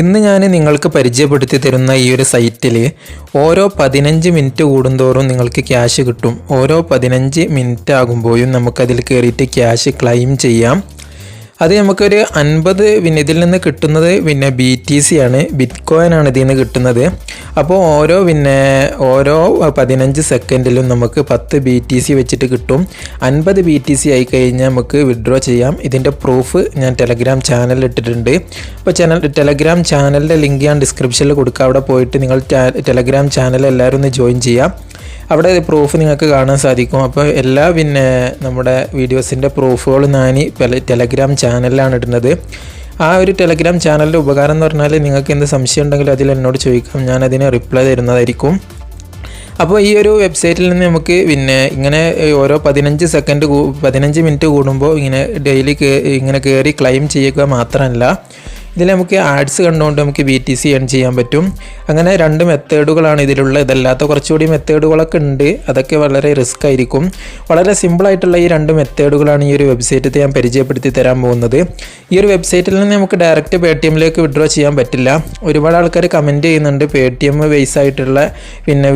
ഇന്ന് ഞാൻ നിങ്ങൾക്ക് പരിചയപ്പെടുത്തി തരുന്ന ഈ ഒരു സൈറ്റിൽ ഓരോ 15 മിനിറ്റ് കൂടുന്തോറും നിങ്ങൾക്ക് ക്യാഷ് കിട്ടും. ഓരോ 15 മിനിറ്റ് ആകുമ്പോഴും നമുക്കതിൽ കയറിയിട്ട് ക്യാഷ് ക്ലെയിം ചെയ്യാം. അത് നമുക്കൊരു 50 ഇതിൽ നിന്ന് കിട്ടുന്നത് BTC ആണ്, ബിറ്റ് കോയിൻ ആണ് ഇതിൽ നിന്ന് കിട്ടുന്നത്. അപ്പോൾ ഓരോ 15 സെക്കൻഡിലും നമുക്ക് 10 BTC വെച്ചിട്ട് കിട്ടും. 50 BTC ആയി കഴിഞ്ഞാൽ നമുക്ക് വിഡ്രോ ചെയ്യാം. ഇതിൻ്റെ പ്രൂഫ് ഞാൻ ടെലഗ്രാം ചാനലിൽ ഇട്ടിട്ടുണ്ട്. അപ്പോൾ ടെലഗ്രാം ചാനലിൻ്റെ ലിങ്ക് ഞാൻ ഡിസ്ക്രിപ്ഷനിൽ കൊടുക്കുക. അവിടെ പോയിട്ട് നിങ്ങൾ ടെലഗ്രാം ചാനൽ എല്ലാവരും ഒന്ന് ജോയിൻ ചെയ്യാം. അവിടെ പ്രൂഫ് നിങ്ങൾക്ക് കാണാൻ സാധിക്കും. അപ്പോൾ എല്ലാ നമ്മുടെ വീഡിയോസിൻ്റെ പ്രൂഫുകൾ ഞാൻ ടെലഗ്രാം ചാനലിലാണ് ഇടുന്നത്. ആ ഒരു ടെലഗ്രാം ചാനലിൻ്റെ ഉപകാരം എന്ന് പറഞ്ഞാൽ നിങ്ങൾക്ക് എന്ത് സംശയം ഉണ്ടെങ്കിലും അതിൽ എന്നോട് ചോദിക്കാം, ഞാൻ അതിന് റിപ്ലൈ തരുന്നതായിരിക്കും. അപ്പോൾ ഈ ഒരു വെബ്സൈറ്റിൽ നിന്ന് നമുക്ക് ഇങ്ങനെ ഓരോ 15 മിനിറ്റ് കൂടുമ്പോൾ ഇങ്ങനെ ഡെയിലി ഇങ്ങനെ കയറി ക്ലെയിം ചെയ്യുക മാത്രമല്ല, ഇതിൽ നമുക്ക് ആഡ്സ് കണ്ടുകൊണ്ട് നമുക്ക് BTC ഏൺ ചെയ്യാൻ പറ്റും. അങ്ങനെ 2 മെത്തേഡുകളാണ് ഇതിലുള്ള. ഇതല്ലാത്ത കുറച്ചുകൂടി മെത്തേഡുകളൊക്കെ ഉണ്ട്. അതൊക്കെ വളരെ റിസ്ക് ആയിരിക്കും. വളരെ സിമ്പിളായിട്ടുള്ള ഈ 2 മെത്തേഡുകളാണ് ഈ ഒരു വെബ്സൈറ്റിൽ ഞാൻ പരിചയപ്പെടുത്തി തരാൻ പോകുന്നത്. ഈ ഒരു വെബ്സൈറ്റിൽ നിന്ന് നമുക്ക് ഡയറക്റ്റ് പേടിഎമ്മിലേക്ക് വിഡ്രോ ചെയ്യാൻ പറ്റില്ല. ഒരുപാട് ആൾക്കാർ കമൻറ്റ് ചെയ്യുന്നുണ്ട് പേടിഎം ബേസ് ആയിട്ടുള്ള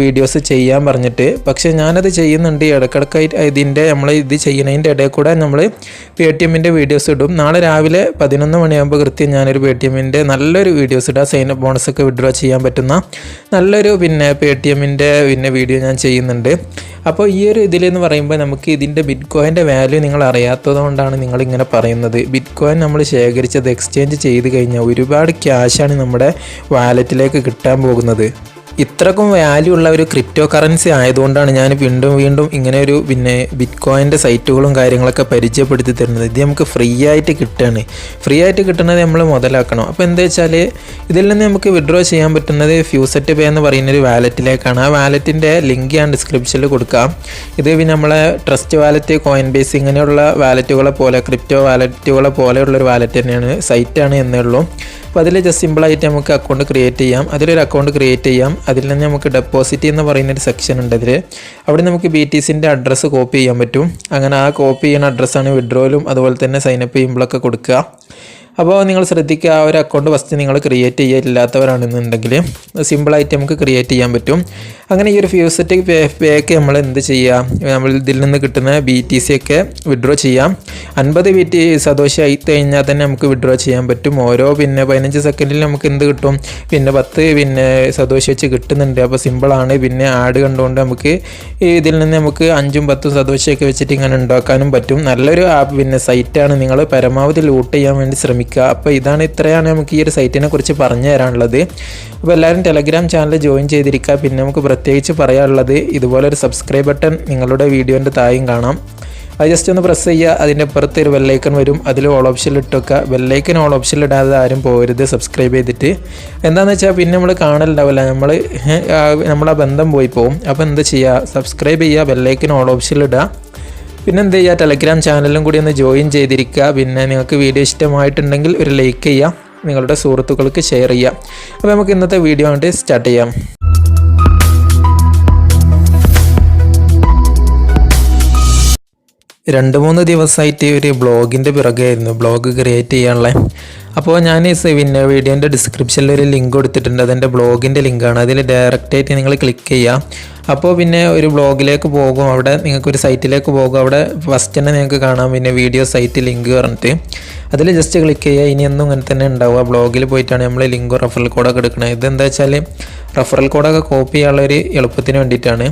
വീഡിയോസ് ചെയ്യാൻ പറഞ്ഞിട്ട്. പക്ഷേ ഞാനത് ചെയ്യുന്നുണ്ട് ഇടയ്ക്കിടയ്ക്കായിട്ട്. നമ്മൾ ഇത് ചെയ്യുന്നതിൻ്റെ ഇടയിൽ കൂടെ നമ്മൾ പേടിഎമ്മിൻ്റെ വീഡിയോസ് ഇടും. നാളെ രാവിലെ 11 മണിയാകുമ്പോൾ കൃത്യം ഞാനൊരു പേടിഎമ്മിൻ്റെ നല്ലൊരു വീഡിയോസ് ഇടാം. സൈൻ അപ്പ് ബോണസൊക്കെ വിഡ്രോ ചെയ്യാൻ പറ്റുന്ന നല്ലൊരു പേടിഎമ്മിൻ്റെ വീഡിയോ ഞാൻ ചെയ്യുന്നുണ്ട്. അപ്പോൾ ഈ ഒരു ഇതിലെന്ന് പറയുമ്പോൾ നമുക്ക് ഇതിൻ്റെ ബിറ്റ് കോയിൻ്റെ വാല്യൂ നിങ്ങൾ അറിയാത്തത് കൊണ്ടാണ് നിങ്ങളിങ്ങനെ പറയുന്നത്. ബിറ്റ് കോയിൻ നമ്മൾ ശേഖരിച്ചത് എക്സ്ചേഞ്ച് ചെയ്ത് കഴിഞ്ഞാൽ ഒരുപാട് ക്യാഷാണ് നമ്മുടെ വാലറ്റിലേക്ക് കിട്ടാൻ പോകുന്നത്. ഇത്രക്കും വാല്യൂ ഉള്ള ഒരു ക്രിപ്റ്റോ കറൻസി ആയതുകൊണ്ടാണ് ഞാൻ വീണ്ടും ഇങ്ങനെ ഒരു ബിറ്റ് കോയിൻ്റെ സൈറ്റുകളും കാര്യങ്ങളൊക്കെ പരിചയപ്പെടുത്തി തരുന്നത്. ഇത് നമുക്ക് ഫ്രീ ആയിട്ട് കിട്ടുകയാണ്. ഫ്രീ ആയിട്ട് കിട്ടുന്നത് നമ്മൾ മുതലാക്കണം. അപ്പോൾ എന്താ വെച്ചാൽ ഇതിൽ നിന്ന് നമുക്ക് വിഡ്രോ ചെയ്യാൻ പറ്റുന്നത് faucetpay എന്ന് പറയുന്നൊരു വാലറ്റിലേക്കാണ്. ആ വാലറ്റിൻ്റെ ലിങ്ക് ഞാൻ ഡിസ്ക്രിപ്ഷനിൽ കൊടുക്കാം. ഇത് നമ്മളെ ട്രസ്റ്റ് വാലറ്റ്, കോയിൻ ബേസ് ഇങ്ങനെയുള്ള വാലറ്റുകളെ പോലെ, ക്രിപ്റ്റോ വാലറ്റുകളെ പോലെയുള്ളൊരു വാലറ്റ് തന്നെയാണ്, സൈറ്റാണ് എന്നേ ഉള്ളൂ. അപ്പോൾ അതിൽ ജസ്റ്റ് സിമ്പിളായിട്ട് നമുക്ക് അക്കൗണ്ട് ക്രിയേറ്റ് ചെയ്യാം. അതിലൊരു അക്കൗണ്ട് ക്രിയേറ്റ് ചെയ്യാം. അതിൽ നിന്ന് നമുക്ക് ഡെപ്പോസിറ്റ് എന്ന് പറയുന്നൊരു സെക്ഷൻ ഉണ്ട്. അവിടെ നമുക്ക് BTCൻ്റെ അഡ്രസ്സ് കോപ്പി ചെയ്യാൻ പറ്റും. അങ്ങനെ ആ കോപ്പി ചെയ്യുന്ന അഡ്രസ്സാണ് വിഡ്രോയിലും അതുപോലെ തന്നെ സൈനപ്പ് ചെയ്യുമ്പോഴൊക്കെ കൊടുക്കുക. അപ്പോൾ നിങ്ങൾ ശ്രദ്ധിക്കുക, ആ ഒരു അക്കൗണ്ട് ഫസ്റ്റ് നിങ്ങൾ ക്രിയേറ്റ് ഇല്ലാത്തവരാണെന്നുണ്ടെങ്കിൽ സിമ്പിളായിട്ട് നമുക്ക് ക്രിയേറ്റ് ചെയ്യാൻ പറ്റും. അങ്ങനെ ഈ ഒരു faucetpayക്ക് നമ്മൾ എന്ത് ചെയ്യാം, നമ്മൾ ഇതിൽ നിന്ന് കിട്ടുന്ന BTC ഒക്കെ വിഡ്രോ ചെയ്യാം. 50 BTC സന്തോഷം ആയി കഴിഞ്ഞാൽ തന്നെ നമുക്ക് വിഡ്രോ ചെയ്യാൻ പറ്റും. ഓരോ 15 സെക്കൻഡിൽ നമുക്ക് എന്ത് കിട്ടും, 10 സന്തോഷം വെച്ച് കിട്ടുന്നുണ്ട്. അപ്പോൾ സിമ്പിളാണ്. ആഡ് കണ്ടുകൊണ്ട് നമുക്ക് ഇതിൽ നിന്ന് നമുക്ക് 5ഉം 10ഉം സന്തോഷമൊക്കെ വെച്ചിട്ട് ഇങ്ങനെ ഉണ്ടാക്കാനും പറ്റും. നല്ലൊരു സൈറ്റാണ്. നിങ്ങൾ പരമാവധി ലൂട്ട് ചെയ്യാൻ വേണ്ടി ശ്രമിക്കുക. അപ്പോൾ ഇത്രയാണ് നമുക്ക് ഈ ഒരു സൈറ്റിനെ കുറിച്ച് പറഞ്ഞു തരാനുള്ളത്. അപ്പോൾ എല്ലാവരും ടെലഗ്രാം ചാനൽ ജോയിൻ ചെയ്തിരിക്കുക. പിന്നെ നമുക്ക് പ്രത്യേകിച്ച് പറയാനുള്ളത്, ഇതുപോലൊരു സബ്സ്ക്രൈബ് ബട്ടൺ നിങ്ങളുടെ വീഡിയോൻ്റെ താഴെയും കാണാം. അത് ജസ്റ്റ് ഒന്ന് പ്രസ് ചെയ്യുക. അതിൻ്റെ അപ്പുറത്ത് ഒരു ബെല്ലൈക്കൺ വരും. അതിൽ ഓൾ ഓപ്ഷനിൽ ഇട്ട് വെക്കുക. ബെല്ലൈക്കൻ ഓൾ ഓപ്ഷനിൽ ഇടാതെ ആരും പോകരുത് സബ്സ്ക്രൈബ് ചെയ്തിട്ട്. എന്താണെന്ന് വെച്ചാൽ പിന്നെ നമ്മൾ കാണലുണ്ടാവില്ല, നമ്മളാ ബന്ധം പോയി പോകും. അപ്പോൾ എന്താ ചെയ്യുക, സബ്സ്ക്രൈബ് ചെയ്യുക, ബെല്ലൈക്കൻ ഓൾ ഓപ്ഷനിൽ ഇടുക. പിന്നെ എന്ത് ചെയ്യുക, ടെലഗ്രാം ചാനലും കൂടി ഒന്ന് ജോയിൻ ചെയ്തിരിക്കുക. പിന്നെ നിങ്ങൾക്ക് വീഡിയോ ഇഷ്ടമായിട്ടുണ്ടെങ്കിൽ ഒരു ലൈക്ക് ചെയ്യുക, നിങ്ങളുടെ സുഹൃത്തുക്കൾക്ക് ഷെയർ ചെയ്യുക. അപ്പോൾ നമുക്ക് ഇന്നത്തെ വീഡിയോ ആയിട്ട് സ്റ്റാർട്ട് ചെയ്യാം. 2-3 ദിവസമായിട്ട് ഒരു ബ്ലോഗിൻ്റെ പിറകെയായിരുന്നു, ബ്ലോഗ് ക്രിയേറ്റ് ചെയ്യാനുള്ള. അപ്പോൾ ഞാൻ വീഡിയോൻ്റെ ഡിസ്ക്രിപ്ഷനിൽ ഒരു ലിങ്ക് കൊടുത്തിട്ടുണ്ട്. അതെൻ്റെ ബ്ലോഗിൻ്റെ ലിങ്കാണ്. അതിൽ ഡയറക്റ്റായിട്ട് നിങ്ങൾ ക്ലിക്ക് ചെയ്യുക. അപ്പോൾ ഒരു ബ്ലോഗിലേക്ക് പോകും. അവിടെ നിങ്ങൾക്കൊരു സൈറ്റിലേക്ക് പോകും. അവിടെ ഫസ്റ്റ് തന്നെ നിങ്ങൾക്ക് കാണാം വീഡിയോ സൈറ്റ് ലിങ്ക് പറഞ്ഞിട്ട്. അതിൽ ജസ്റ്റ് ക്ലിക്ക് ചെയ്യുക. ഇനി എന്നും ഇങ്ങനെ തന്നെ ഉണ്ടാവുക. ബ്ലോഗിൽ പോയിട്ടാണ് നമ്മൾ ലിങ്ക് റെഫറൽ കോഡൊക്കെ എടുക്കുന്നത്. ഇതെന്താ വെച്ചാൽ റെഫറൽ കോഡൊക്കെ കോപ്പി ചെയ്യാനുള്ളൊരു എളുപ്പത്തിന് വേണ്ടിയിട്ടാണ്.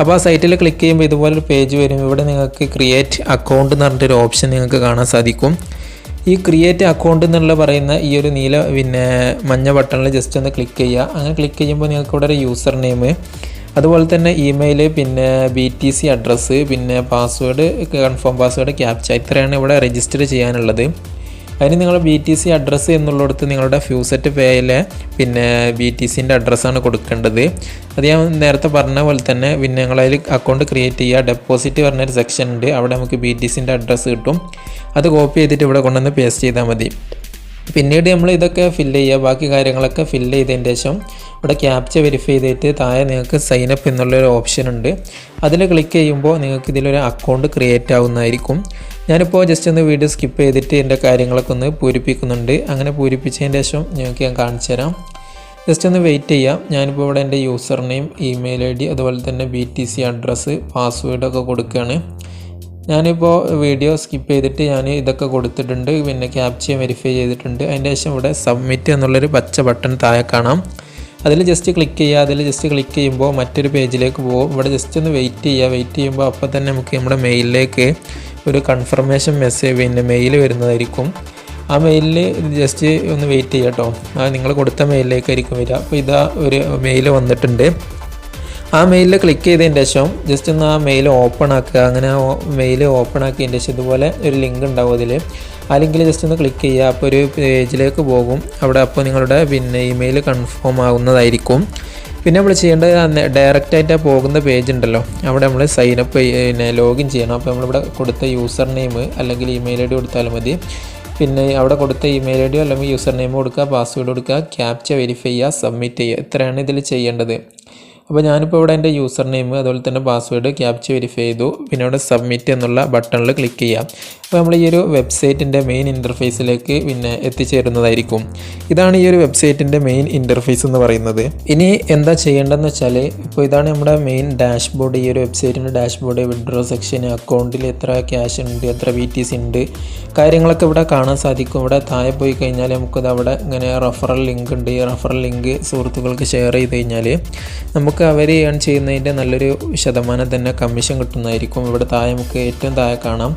അപ്പോൾ ആ സൈറ്റിൽ ക്ലിക്ക് ചെയ്യുമ്പോൾ ഇതുപോലൊരു പേജ് വരും. ഇവിടെ നിങ്ങൾക്ക് ക്രിയേറ്റ് അക്കൗണ്ട് എന്ന് പറഞ്ഞിട്ടൊരു ഓപ്ഷൻ നിങ്ങൾക്ക് കാണാൻ സാധിക്കും. ഈ ക്രിയേറ്റ് അക്കൗണ്ട് എന്നുള്ള പറയുന്ന ഈ ഒരു നീല മഞ്ഞ ബട്ടണിൽ ജസ്റ്റ് ഒന്ന് ക്ലിക്ക് ചെയ്യുക. അങ്ങനെ ക്ലിക്ക് ചെയ്യുമ്പോൾ നിങ്ങൾക്ക് ഇവിടെ ഒരു യൂസർ നെയിം, അതുപോലെ തന്നെ email, BTC address, password, confirm password, captcha, ഇത്രയാണ് ഇവിടെ രജിസ്റ്റർ ചെയ്യാനുള്ളത്. അതിന് നിങ്ങൾ BTC അഡ്രസ്സ് എന്നുള്ളിടത്ത് നിങ്ങളുടെ faucetpayയിലെ BTCൻ്റെ അഡ്രസ്സാണ് കൊടുക്കേണ്ടത്. അത് ഞാൻ നേരത്തെ പറഞ്ഞ പോലെ തന്നെ നിങ്ങളതിൽ അക്കൗണ്ട് ക്രിയേറ്റ് ചെയ്യുക. ഡെപ്പോസിറ്റ് പറഞ്ഞൊരു സെക്ഷൻ ഉണ്ട്. അവിടെ നമുക്ക് BTCൻ്റെ അഡ്രസ്സ് കിട്ടും. അത് കോപ്പി ചെയ്തിട്ട് ഇവിടെ കൊണ്ടുവന്ന് പേസ്റ്റ് ചെയ്താൽ മതി. പിന്നീട് നമ്മൾ ഇതൊക്കെ ഫില്ല് ചെയ്യുക. ബാക്കി കാര്യങ്ങളൊക്കെ ഫില്ല് ചെയ്തതിന് ശേഷം ഇവിടെ ക്യാപ്ച വെരിഫൈ ചെയ്തിട്ട് താഴെ നിങ്ങൾക്ക് സൈൻ അപ്പ് എന്നുള്ളൊരു ഓപ്ഷൻ ഉണ്ട്. അതിൽ ക്ലിക്ക് ചെയ്യുമ്പോൾ നിങ്ങൾക്ക് ഇതിലൊരു അക്കൗണ്ട് ക്രിയേറ്റ് ആവുന്നതായിരിക്കും. ഞാനിപ്പോൾ ജസ്റ്റ് ഒന്ന് വീഡിയോ സ്കിപ്പ് ചെയ്തിട്ട് എൻ്റെ കാര്യങ്ങളൊക്കെ ഒന്ന് പൂരിപ്പിക്കുന്നുണ്ട്. അങ്ങനെ പൂരിപ്പിച്ചതിന് ശേഷം നിങ്ങൾക്ക് ഞാൻ കാണിച്ചു തരാം. ജസ്റ്റ് ഒന്ന് വെയിറ്റ് ചെയ്യാം. ഞാനിപ്പോൾ ഇവിടെ എൻ്റെ യൂസർ നെയിം, ഇമെയിൽ ID, അതുപോലെ തന്നെ BTC അഡ്രസ്സ്, പാസ്വേഡൊക്കെ കൊടുക്കുകയാണ്. ഞാനിപ്പോൾ വീഡിയോ സ്കിപ്പ് ചെയ്തിട്ട് ഞാൻ ഇതൊക്കെ കൊടുത്തിട്ടുണ്ട്. പിന്നെ ക്യാപ്ച വെരിഫൈ ചെയ്തിട്ടുണ്ട്. അതിൻ്റെ ശേഷം ഇവിടെ സബ്മിറ്റ് എന്നുള്ളൊരു പച്ച ബട്ടൺ താഴെ കാണാം. അതിൽ ജസ്റ്റ് ക്ലിക്ക് ചെയ്യുക. അതിൽ ജസ്റ്റ് ക്ലിക്ക് ചെയ്യുമ്പോൾ മറ്റൊരു പേജിലേക്ക് പോകും. ഇവിടെ ജസ്റ്റ് ഒന്ന് വെയിറ്റ് ചെയ്യുക. വെയിറ്റ് ചെയ്യുമ്പോൾ അപ്പോൾ തന്നെ നമുക്ക് നമ്മുടെ മെയിലിലേക്ക് ഒരു കൺഫർമേഷൻ മെസ്സേജ് പിന്നെ മെയിൽ വരുന്നതായിരിക്കും. ആ മെയിലിൽ ജസ്റ്റ് ഒന്ന് വെയിറ്റ് ചെയ്യുക കേട്ടോ. നിങ്ങൾ കൊടുത്ത മെയിലിലേക്കായിരിക്കും വരിക. അപ്പോൾ ഇതാ ഒരു മെയിൽ വന്നിട്ടുണ്ട്. ആ മെയിലിൽ ക്ലിക്ക് ചെയ്തതിന് ശേഷം ജസ്റ്റ് ഒന്ന് ആ മെയിൽ ഓപ്പൺ ആക്കുക. അങ്ങനെ ആ മെയിൽ ഓപ്പൺ ആക്കിയതിന് ശേഷം ഇതുപോലെ ഒരു ലിങ്ക് ഉണ്ടാവും. അതിൽ ആ ലിങ്കിൽ ജസ്റ്റ് ഒന്ന് ക്ലിക്ക് ചെയ്യുക. അപ്പോൾ ഒരു പേജിലേക്ക് പോകും. അവിടെ അപ്പോൾ നിങ്ങളുടെ പിന്നെ ഇമെയിൽ കൺഫേം ആവുന്നതായിരിക്കും. പിന്നെ നമ്മൾ ചെയ്യേണ്ടത് ഡയറക്റ്റായിട്ട് പോകുന്ന പേജ് ഉണ്ടല്ലോ, അവിടെ നമ്മൾ സൈനപ്പ് പിന്നെ ലോഗിൻ ചെയ്യണം. അപ്പോൾ നമ്മളിവിടെ കൊടുത്ത യൂസർ നെയിം അല്ലെങ്കിൽ ഇമെയിൽ ID കൊടുത്താലും മതി. പിന്നെ അവിടെ കൊടുത്ത ഇമെയിൽ ID അല്ലെങ്കിൽ യൂസർ നെയിം കൊടുക്കുക, പാസ്വേഡ് കൊടുക്കുക, ക്യാപ്ച വെരിഫൈ ചെയ്യുക, സബ്മിറ്റ് ചെയ്യുക. ഇത്രയാണ് ഇതിൽ ചെയ്യേണ്ടത്. അപ്പോൾ ഞാനിപ്പോൾ ഇവിടെ എൻ്റെ യൂസർ നെയിം അതുപോലെ തന്നെ പാസ്വേഡ് ക്യാപ്ച വെരിഫൈ ചെയ്തു. പിന്നെ ഇവിടെ സബ്മിറ്റ് എന്നുള്ള ബട്ടണിൽ ക്ലിക്ക് ചെയ്യാം. അപ്പോൾ നമ്മൾ ഈ ഒരു വെബ്സൈറ്റിൻ്റെ മെയിൻ ഇൻ്റർഫേസിലേക്ക് പിന്നെ എത്തിച്ചേരുന്നതായിരിക്കും. ഇതാണ് ഈ ഒരു വെബ്സൈറ്റിൻ്റെ മെയിൻ ഇൻ്റർഫേസ് എന്ന് പറയുന്നത്. ഇനി എന്താ ചെയ്യേണ്ടതെന്ന് വെച്ചാൽ, ഇപ്പോൾ ഇതാണ് നമ്മുടെ മെയിൻ ഡാഷ്ബോർഡ്. ഈ ഒരു വെബ്സൈറ്റിൻ്റെ ഡാഷ്ബോർഡ്, വിഡ്രോ സെക്ഷൻ, അക്കൗണ്ടിൽ എത്ര ക്യാഷ് ഉണ്ട്, എത്ര BTC ഉണ്ട്, കാര്യങ്ങളൊക്കെ ഇവിടെ കാണാൻ സാധിക്കും. ഇവിടെ താഴെ പോയി കഴിഞ്ഞാൽ നമുക്കത് അവിടെ ഇങ്ങനെ റെഫറൽ ലിങ്ക് ഉണ്ട്. ഈ റെഫറൽ ലിങ്ക് സുഹൃത്തുക്കൾക്ക് ഷെയർ ചെയ്ത് കഴിഞ്ഞാൽ നമുക്ക് അവർ ഏൺ ചെയ്യുന്നതിൻ്റെ നല്ലൊരു ശതമാനം തന്നെ കമ്മീഷൻ കിട്ടുന്നതായിരിക്കും. ഇവിടെ താഴെ നമുക്ക് ഏറ്റവും താഴെ കാണാം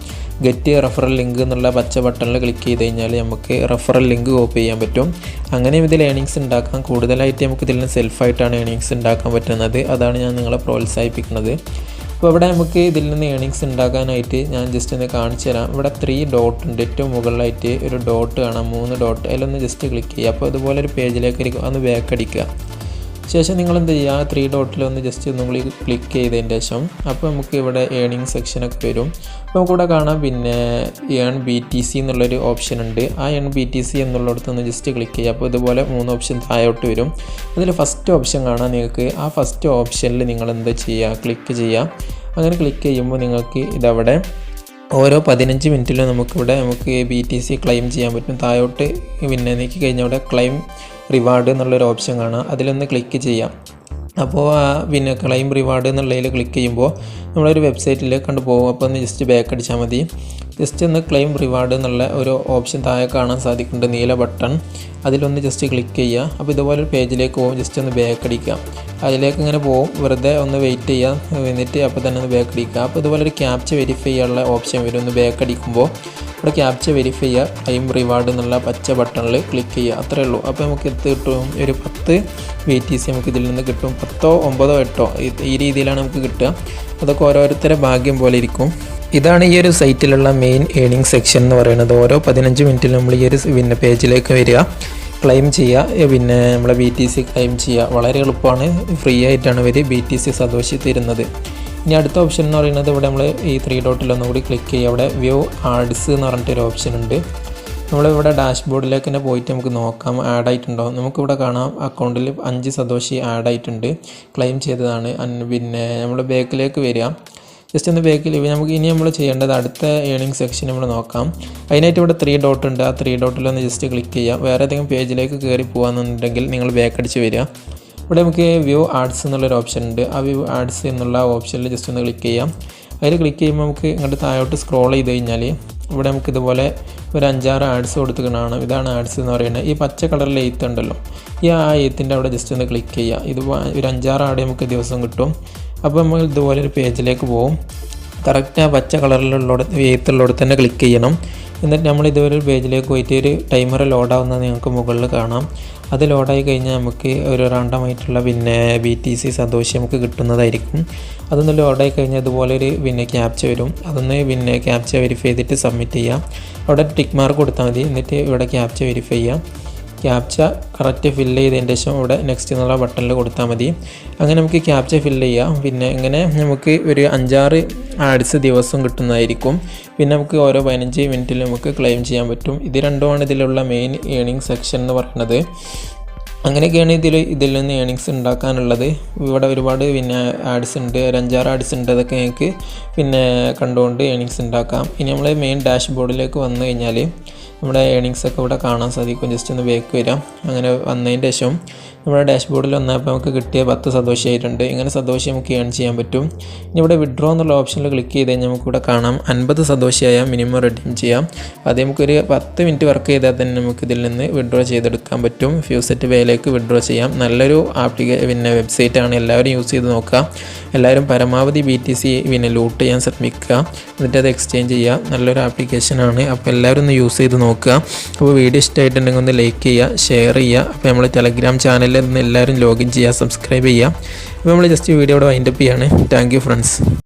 ഗെറ്റ് റെഫറൽ ലിങ്ക് എന്നുള്ള പച്ച ബട്ടണിൽ ക്ലിക്ക് ചെയ്ത് കഴിഞ്ഞാൽ നമുക്ക് റെഫറൽ ലിങ്ക് കോപ്പി ചെയ്യാൻ പറ്റും. അങ്ങനെയും ഇതിൽ ഏണിങ്സ് ഉണ്ടാക്കാം. കൂടുതലായിട്ട് നമുക്ക് ഇതിൽ നിന്ന് സെൽഫായിട്ടാണ് ഏണിങ്സ് ഉണ്ടാക്കാൻ പറ്റുന്നത്. അതാണ് ഞാൻ നിങ്ങളെ പ്രോത്സാഹിപ്പിക്കുന്നത്. അപ്പോൾ ഇവിടെ നമുക്ക് ഇതിൽ നിന്ന് ഏണിങ്സ് ഉണ്ടാക്കാനായിട്ട് ഞാൻ ജസ്റ്റ് ഒന്ന് കാണിച്ചു തരാം. ഇവിടെ 3 ഡോട്ട് ഉണ്ട്. ഏറ്റവും മുകളിലായിട്ട് ഒരു ഡോട്ട് കാണാം, 3 ഡോട്ട്. അതിലൊന്ന് ജസ്റ്റ് ക്ലിക്ക് ചെയ്യുക. അപ്പോൾ ഇതുപോലെ ഒരു പേജിലേക്ക് ഒന്ന് ബാക്ക് അടിക്കുക. ശേഷം നിങ്ങൾ എന്ത് ചെയ്യുക, 3 ഡോട്ടിലൊന്ന് ജസ്റ്റ് നമ്മൾ ക്ലിക്ക് ചെയ്തതിന് ശേഷം അപ്പോൾ നമുക്ക് ഇവിടെ ഏണിംഗ് സെക്ഷനൊക്കെ വരും. അപ്പോൾ നമുക്കിവിടെ കാണാം പിന്നെ ഏൺ BTC എന്നുള്ളൊരു ഓപ്ഷൻ ഉണ്ട്. ആ ഏൺ BTC എന്നുള്ളിടത്തൊന്ന് ജസ്റ്റ് ക്ലിക്ക് ചെയ്യുക. അപ്പോൾ ഇതുപോലെ 3 ഓപ്ഷൻ താഴോട്ട് വരും. അതിൽ ഫസ്റ്റ് ഓപ്ഷൻ കാണാം നിങ്ങൾക്ക്. ആ ഫസ്റ്റ് ഓപ്ഷനിൽ നിങ്ങൾ എന്താ ചെയ്യുക, ക്ലിക്ക് ചെയ്യുക. അങ്ങനെ ക്ലിക്ക് ചെയ്യുമ്പോൾ നിങ്ങൾക്ക് ഇതവിടെ ഓരോ 15 മിനിറ്റിലും നമുക്ക് BTC ക്ലെയിം ചെയ്യാൻ പറ്റും. താഴോട്ട് പിന്നെ നീക്കി കഴിഞ്ഞാൽ അവിടെ ക്ലെയിം റിവാർഡ് എന്നുള്ളൊരു ഓപ്ഷൻ കാണാം. അതിലൊന്ന് ക്ലിക്ക് ചെയ്യാം. അപ്പോൾ പിന്നെ ക്ലെയിം റിവാർഡ് എന്നുള്ളതിൽ ക്ലിക്ക് ചെയ്യുമ്പോൾ നമ്മളൊരു വെബ്സൈറ്റിലേക്ക് കണ്ടു പോകും. അപ്പോൾ ഒന്ന് ജസ്റ്റ് ബാക്ക് അടിച്ചാൽ മതി. ജസ്റ്റ് ഒന്ന് ക്ലെയിം റിവാർഡ് എന്നുള്ള ഒരു ഓപ്ഷൻ താഴെ കാണാൻ സാധിക്കുന്നുണ്ട്, നീല ബട്ടൺ. അതിലൊന്ന് ജസ്റ്റ് ക്ലിക്ക് ചെയ്യുക. അപ്പോൾ ഇതുപോലെ ഒരു പേജിലേക്ക് പോകും. ജസ്റ്റ് ഒന്ന് ബാക്ക് അടിക്കുക. അതിലേക്ക് ഇങ്ങനെ പോകും. വെറുതെ ഒന്ന് വെയിറ്റ് ചെയ്യുക. എന്നിട്ട് അപ്പോൾ തന്നെ ഒന്ന് ബാക്ക് അടിക്കുക. അപ്പോൾ ഇതുപോലെ ഒരു ക്യാപ്ച വെരിഫൈ ചെയ്യാനുള്ള ഓപ്ഷൻ വരും. ഒന്ന് ബാക്ക് അടിക്കുമ്പോൾ ഇവിടെ ക്യാപ്ച വെരിഫൈ ചെയ്യുക, ക്ലെയിം റിവാർഡ് എന്നുള്ള പച്ച ബട്ടണിൽ ക്ലിക്ക് ചെയ്യുക. അത്രേ ഉള്ളൂ. അപ്പോൾ നമുക്ക് എത്ത് കിട്ടും, ഒരു 10 BTC നമുക്ക് ഇതിൽ നിന്ന് കിട്ടും. 10, 9, 8 ഈ രീതിയിലാണ് നമുക്ക് കിട്ടുക. അതൊക്കെ ഓരോരുത്തരുടെ ഭാഗ്യം പോലെ ഇരിക്കും. ഇതാണ് ഈ ഒരു സൈറ്റിലുള്ള മെയിൻ ഏണിംഗ് സെക്ഷൻ എന്ന് പറയുന്നത്. ഓരോ 15 മിനിറ്റിൽ നമ്മൾ ഈ ഒരു പിന്നെ പേജിലേക്ക് വരിക, ക്ലെയിം ചെയ്യുക, പിന്നെ നമ്മളെ BTC ക്ലെയിം ചെയ്യുക. വളരെ എളുപ്പമാണ്. ഫ്രീ ആയിട്ടാണ് ഇവർ BTC സന്തോഷി തരുന്നത്. ഇനി അടുത്ത ഓപ്ഷൻ എന്ന് പറയുന്നത് ഇവിടെ നമ്മൾ ഈ 3 ഡോട്ടിലൊന്നും കൂടി ക്ലിക്ക് ചെയ്യുക. അവിടെ വ്യൂ ആഡ്സ് എന്ന് പറഞ്ഞിട്ടൊരു ഓപ്ഷൻ ഉണ്ട്. നമ്മളിവിടെ ഡാഷ്ബോർഡിലേക്ക് തന്നെ പോയിട്ട് നമുക്ക് നോക്കാം ആഡ് ആയിട്ടുണ്ടോ. നമുക്കിവിടെ കാണാം അക്കൗണ്ടിൽ 5 സന്തോഷി ആഡ് ആയിട്ടുണ്ട്, ക്ലെയിം ചെയ്തതാണ്. പിന്നെ നമ്മൾ ബാക്കിലേക്ക് വരിക. ജസ്റ്റ് ഒന്ന് ബാക്കിൽ നമുക്ക് ഇനി നമ്മൾ ചെയ്യേണ്ടത് അടുത്ത ഏണിംഗ് സെക്ഷൻ നമ്മൾ നോക്കാം. അതിനായിട്ട് ഇവിടെ 3 ഡോട്ട് ഉണ്ട്. ആ 3 ഡോട്ടിലൊന്ന് ജസ്റ്റ് ക്ലിക്ക് ചെയ്യുക. വേറെ ഏതെങ്കിലും പേജിലേക്ക് കയറി പോകാമെന്നുണ്ടെങ്കിൽ നിങ്ങൾ ബാക്ക് അടിച്ച് വരിക. ഇവിടെ നമുക്ക് വ്യൂ ആഡ്സ് എന്നുള്ളൊരു ഓപ്ഷൻ ഉണ്ട്. ആ വ്യൂ ആഡ്സ് എന്നുള്ള ഓപ്ഷനിൽ ജസ്റ്റ് ഒന്ന് ക്ലിക്ക് ചെയ്യാം. അതിൽ ക്ലിക്ക് ചെയ്യുമ്പോൾ നമുക്ക് ഇങ്ങോട്ട് താഴോട്ട് സ്ക്രോൾ ചെയ്ത് കഴിഞ്ഞാൽ ഇവിടെ നമുക്ക് ഇതുപോലെ ഒരു 5-6 ആഡ്സ് കൊടുത്തുകൊണ്ടാണ്. ഇതാണ് ആഡ്സ് എന്ന് പറയുന്നത്. ഈ പച്ച കളറിൽ എയ്ത്ത് ഉണ്ടല്ലോ, ഈ ആ എയ്ത്തിൻ്റെ അവിടെ ജസ്റ്റ് ഒന്ന് ക്ലിക്ക് ചെയ്യുക. ഇത് ഒരു 5-6 ആഡ് നമുക്ക് ദിവസം കിട്ടും. അപ്പോൾ നമ്മൾ ഇതുപോലെ ഒരു പേജിലേക്ക് പോകും. കറക്റ്റ് ആ പച്ച കളറിലുള്ള എയ്ത്തുള്ളിടത്ത് തന്നെ ക്ലിക്ക് ചെയ്യണം. എന്നിട്ട് നമ്മൾ ഇതുപോലെ ഒരു പേജിലേക്ക് പോയിട്ട് ഒരു ടൈമർ ലോഡാവുന്നത് നിങ്ങൾക്ക് മുകളിൽ കാണാം. അത് ലോഡായി കഴിഞ്ഞാൽ നമുക്ക് ഒരു റാൻഡമായിട്ടുള്ള പിന്നെ BTC സന്തോഷി നമുക്ക് കിട്ടുന്നതായിരിക്കും. അതൊന്ന് ലോഡായി കഴിഞ്ഞാൽ ഇതുപോലെ ഒരു പിന്നെ ക്യാപ്ച വരും. അതൊന്ന് പിന്നെ ക്യാപ്ച വെരിഫൈ ചെയ്തിട്ട് സബ്മിറ്റ് ചെയ്യാം. അവിടെ ടിക്ക് മാർക്ക് കൊടുത്താൽ മതി. എന്നിട്ട് ഇവിടെ ക്യാപ്ച വെരിഫൈ ചെയ്യാം. ക്യാപ്ച കറക്റ്റ് ഫില്ല് ചെയ്തതിൻ്റെ ശേഷം ഇവിടെ നെക്സ്റ്റ് എന്നുള്ള ബട്ടണിൽ കൊടുത്താൽ മതി. അങ്ങനെ നമുക്ക് ക്യാപ്ച ഫില്ല് ചെയ്യാം. പിന്നെ ഇങ്ങനെ നമുക്ക് ഒരു 5-6 ആഡ്സ് ദിവസം കിട്ടുന്നതായിരിക്കും. പിന്നെ നമുക്ക് ഓരോ 15 മിനിറ്റിൽ നമുക്ക് ക്ലെയിം ചെയ്യാൻ പറ്റും. ഇത് രണ്ടുമാണ് ഇതിലുള്ള മെയിൻ ഏണിംഗ് സെക്ഷൻ എന്ന് പറയുന്നത്. അങ്ങനെയൊക്കെയാണ് ഇതിൽ നിന്ന് ഏണിങ്സ് ഉണ്ടാക്കാനുള്ളത്. ഇവിടെ ഒരുപാട് പിന്നെ ആഡ്സ് ഉണ്ട്, ഒരു 5-6 ആഡ്സ് ഉണ്ട്. അതൊക്കെ ഞങ്ങൾക്ക് പിന്നെ കണ്ടുകൊണ്ട് ഏണിങ്സ് ഉണ്ടാക്കാം. ഇനി നമ്മൾ മെയിൻ ഡാഷ്ബോർഡിലേക്ക് വന്നു കഴിഞ്ഞാൽ നമ്മുടെ ഏണിങ്സൊക്കെ ഇവിടെ കാണാൻ സാധിക്കും. ജസ്റ്റ് ഒന്ന് ബാക്ക് വരാം. അങ്ങനെ വന്നതിൻ്റെ ശേഷം നമ്മുടെ ഡാഷ്ബോർഡിൽ വന്നപ്പോൾ നമുക്ക് കിട്ടിയ 10 സന്തോഷമായിട്ടുണ്ട്. ഇങ്ങനെ സന്തോഷം നമുക്ക് ഏൺ ചെയ്യാൻ പറ്റും. ഇനി ഇവിടെ വിഡ്രോ എന്നുള്ള ഓപ്ഷനിൽ ക്ലിക്ക് ചെയ്ത് കഴിഞ്ഞാൽ നമുക്കിവിടെ കാണാം 50 സന്തോഷമായ മിനിമം റിഡീം ചെയ്യാം. അത് നമുക്കൊരു 10 മിനിറ്റ് വർക്ക് ചെയ്താൽ തന്നെ നമുക്ക് ഇതിൽ നിന്ന് വിഡ്രോ ചെയ്തെടുക്കാൻ പറ്റും. faucetpayയിലേക്ക് വിഡ്രോ ചെയ്യാം. നല്ലൊരു പിന്നെ വെബ്സൈറ്റാണ്, എല്ലാവരും യൂസ് ചെയ്ത് നോക്കുക. എല്ലാവരും പരമാവധി BTC പിന്നെ ലൂട്ട് ചെയ്യാൻ ശ്രമിക്കുക, എന്നിട്ട് അത് എക്സ്ചേഞ്ച് ചെയ്യുക. നല്ലൊരു ആപ്ലിക്കേഷനാണ്. അപ്പോൾ എല്ലാവരും ഒന്ന് യൂസ് ചെയ്ത് നോക്കുക. അപ്പോൾ വീഡിയോ ഇഷ്ടമായിട്ടുണ്ടെങ്കിൽ ഒന്ന് ലൈക്ക് ചെയ്യുക, ഷെയർ ചെയ്യുക. അപ്പോൾ നമ്മൾ ടെലഗ്രാം ചാനലിൽ നിന്ന് എല്ലാവരും ലോഗിൻ ചെയ്യുക, സബ്സ്ക്രൈബ് ചെയ്യുക. അപ്പോൾ നമ്മൾ ജസ്റ്റ് വീഡിയോ ഇവിടെ വൈൻഡപ്പ് ചെയ്യാണ്. Thank you friends.